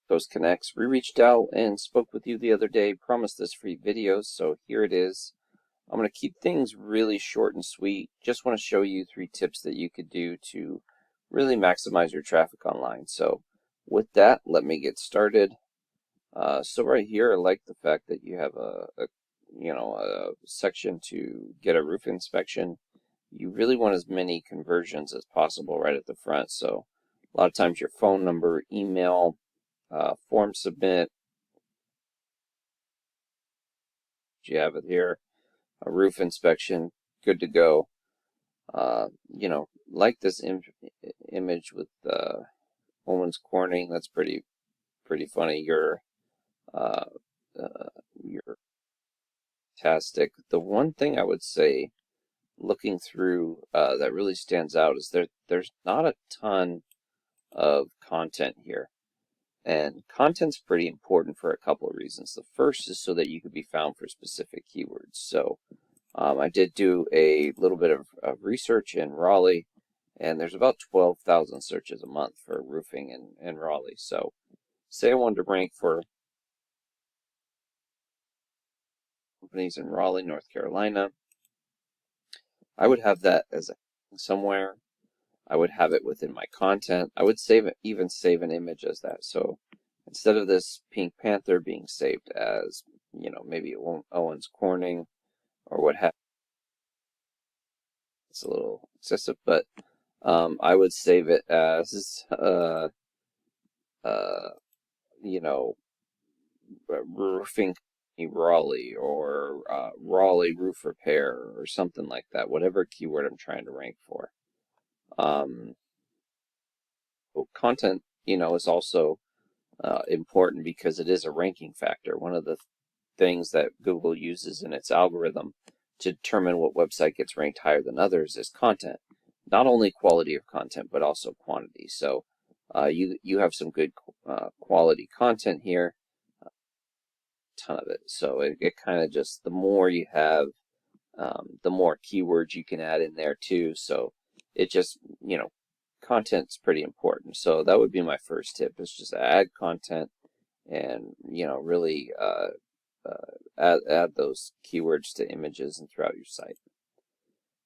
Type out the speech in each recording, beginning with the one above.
Those Connects. We reached out and spoke with you the other day, promised this free video, so here it is. I'm going to keep things really short and sweet. Just want to show you 3 tips that you could do to really maximize your traffic online. So with that, let me get started. So right here, I like the fact that you have a section to get a roof inspection. You really want as many conversions as possible right at the front. So a lot of times your phone number, email, form submit, you have it here, a roof inspection, good to go. Like this image with Owens Corning, that's pretty funny. You're fantastic. The one thing I would say, looking through, that really stands out is there's not a ton of content here. And content's pretty important for a couple of reasons. The first is so that you could be found for specific keywords. So I did do a little bit of research in Raleigh, and there's about 12,000 searches a month for roofing in Raleigh. So say I wanted to rank for companies in Raleigh, North Carolina, I would have that as somewhere. I would have it within my content. I would even save an image as that. So instead of this Pink Panther being saved as, maybe Owens Corning or what have you, it's a little excessive, but I would save it as, roofing Raleigh or Raleigh roof repair or something like that, whatever keyword I'm trying to rank for. Content, is also important because it is a ranking factor. One of the things that Google uses in its algorithm to determine what website gets ranked higher than others is content. Not only quality of content, but also quantity. So you have some good quality content here, a ton of it. So it kind of just, the more you have, the more keywords you can add in there too. So it just, content's pretty important. So that would be my first tip, is just add content and, really add those keywords to images and throughout your site.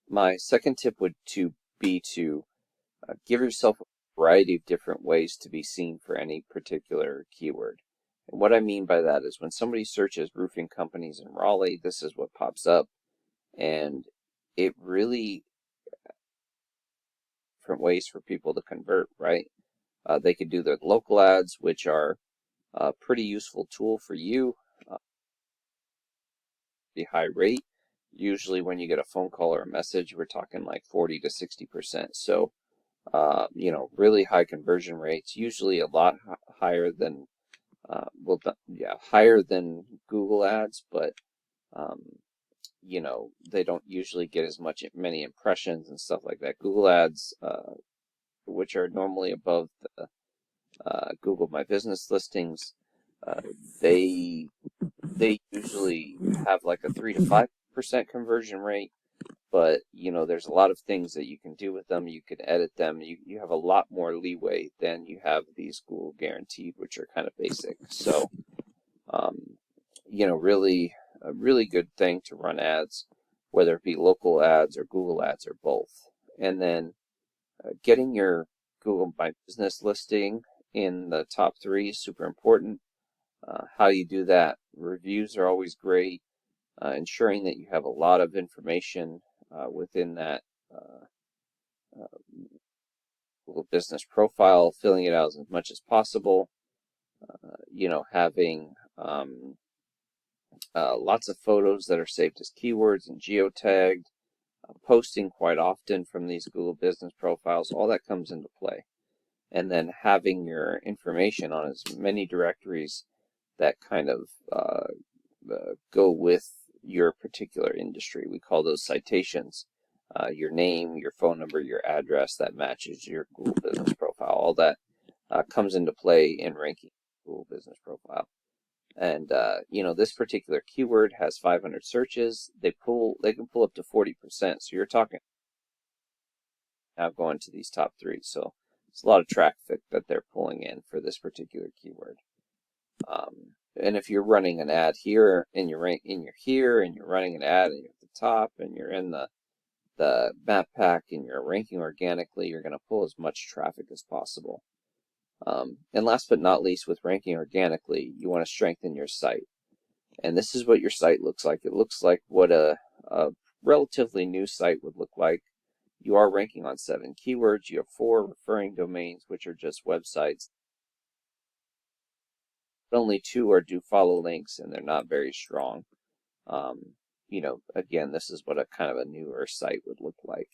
My second tip would be to give yourself a variety of different ways to be seen for any particular keyword. And what I mean by that is when somebody searches roofing companies in Raleigh, this is what pops up. And it really different ways for people to convert, right? They could do their local ads, which are a pretty useful tool for you. The high rate. Usually when you get a phone call or a message, we're talking like 40 to 60%. So, really high conversion rates, usually a lot higher than, higher than Google ads, but, they don't usually get as many impressions and stuff like that. Google ads, which are normally above the Google My Business listings, they usually have like a 3 to 5% conversion rate, but there's a lot of things that you can do with them. You can edit them. You have a lot more leeway than you have these Google Guaranteed, which are kind of basic. So, really a really good thing to run ads, whether it be local ads or Google ads or both. And then getting your Google My Business listing in the top 3 is super important. How you do that, reviews are always great. Ensuring that you have a lot of information within that Google Business profile, filling it out as much as possible. Having lots of photos that are saved as keywords and geotagged, posting quite often from these Google Business profiles, all that comes into play. And then having your information on as many directories that kind of go with your particular industry. We call those citations. Your name, your phone number, your address that matches your Google Business profile. All that comes into play in ranking Google Business profile. And this particular keyword has 500 searches. They can pull up to 40%. So you're talking now going to these top 3. So It's a lot of traffic that they're pulling in for this particular keyword. And if you're running an ad here and you're here and you're running an ad and you're at the top and you're in the map pack and you're ranking organically, you're going to pull as much traffic as possible. And last but not least, with ranking organically, you want to strengthen your site. And this is what your site looks like. It looks like what a relatively new site would look like. You are ranking on 7 keywords. You have 4 referring domains, which are just websites. Only 2 are do follow links, and they're not very strong. Again, this is what a kind of a newer site would look like.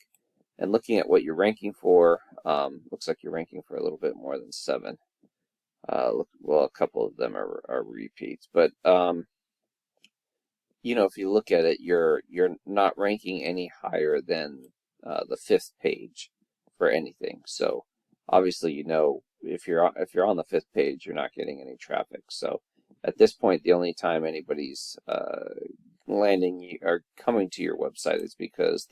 And looking at what you're ranking for, looks like you're ranking for a little bit more than 7. Well, a couple of them are repeats, but if you look at it, you're not ranking any higher than the 5th page for anything. So obviously, if you're on the 5th page, you're not getting any traffic. So at this point, the only time anybody's landing or coming to your website is because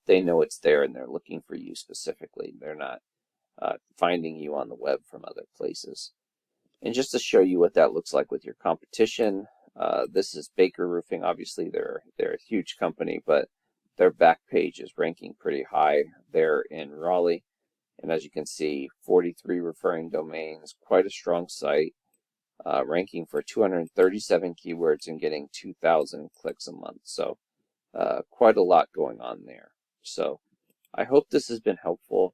they know it's there and they're looking for you specifically. They're not finding you on the web from other places. And just to show you what that looks like with your competition, this is Baker Roofing. Obviously, they're a huge company, but their back page is ranking pretty high. They're in Raleigh, and as you can see, 43 referring domains, quite a strong site, ranking for 237 keywords and getting 2,000 clicks a month. So quite a lot going on there. So I hope this has been helpful.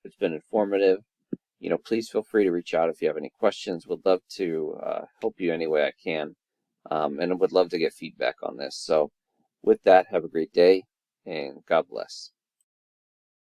It's been informative. Please feel free to reach out if you have any questions. Would love to help you any way I can, and would love to get feedback on this. So with that, have a great day, and God bless.